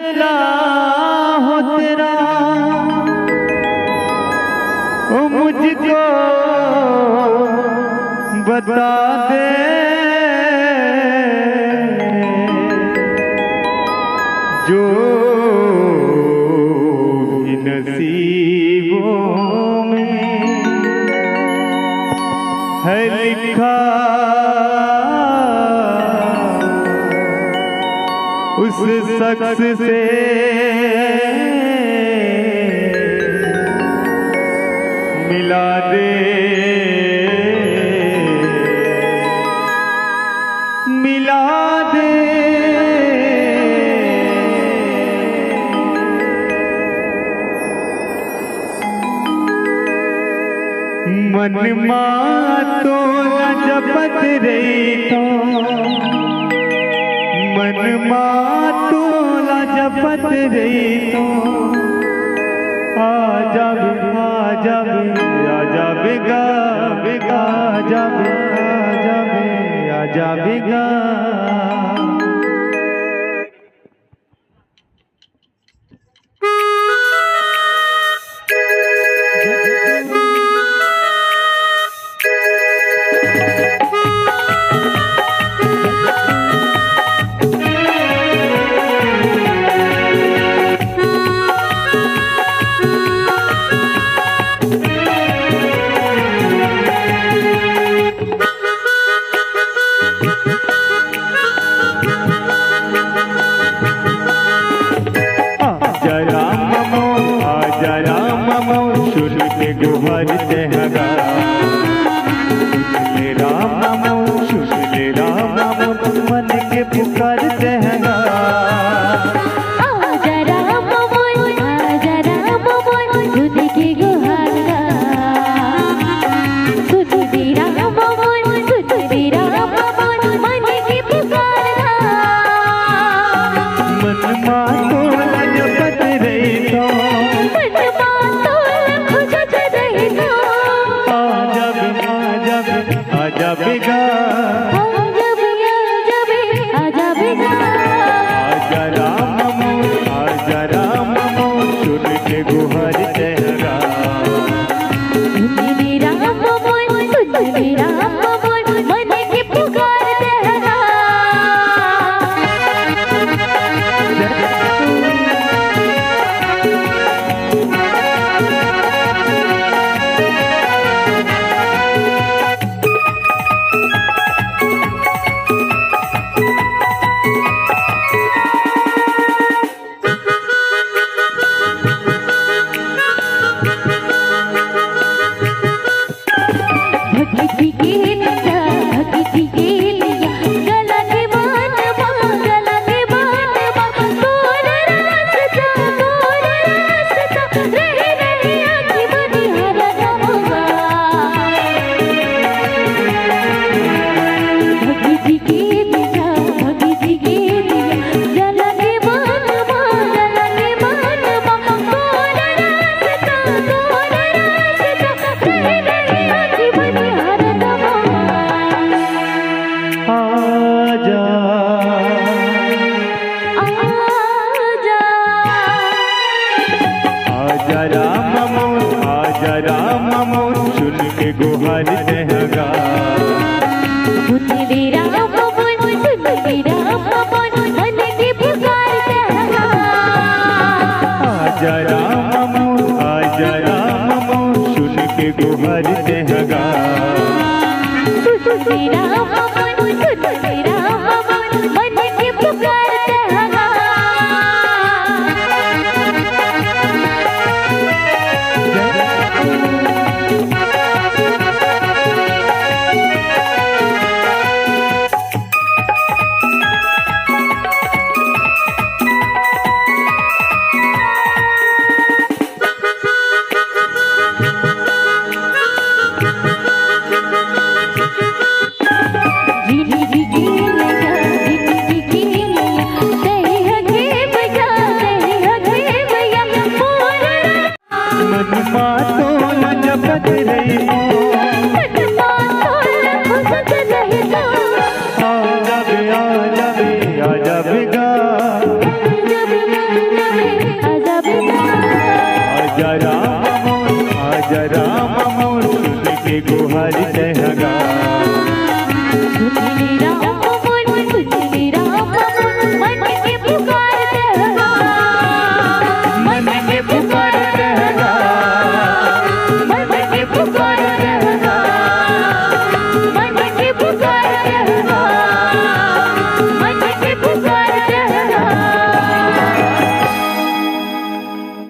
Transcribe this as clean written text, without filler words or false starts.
तेरा हो तेरा ओ मुझको बता दे, जो भी नसीबों में है लिखा उस शख्स से मिला दे, मिला दे। मन तो न जपत रही तो, मन तो न जपत रही तो, आजा आजा आजा बेगा बेगा आजा आजा आजा बेगा। गुहार तेहगा ले राम नामो शुभ ले राम नामो मन के पुकार तेहगा। आजा राम मोन सुन के गुहार गा, सुन दे राम मोन सुन दे राम मोन मन के पुकार गा। मन मातो जपत रही तो, मन मातो खुजत रही तो, आजा बेगा आजा बेगा आजा राम सुन के गुहार तेहगा। सुन दे राम मोन सुन दे राम मोन मन के पुकार तेहगा। भक्ति के लिया भक्ति के लिया गला के बान गला के बान तोर रास्ता रहे रहे आखी बनी हरा गमगा। भक्ति के लिया गला के बान गला के बान तोर रास्ता रहे रहे आखी बनी हरा गमगा। आजा आजा राम मोन सुन के गुहार तेहगा। सुन दे राम मोन सुन दे राम मोन मन के पुकार तेहगा। आजा राम मोन सुन के गुहार तेहगा। सुन दे राम मोन सुन दे राम मोन मन के पुकार तेहगा। के गुहार तहगा सुन ले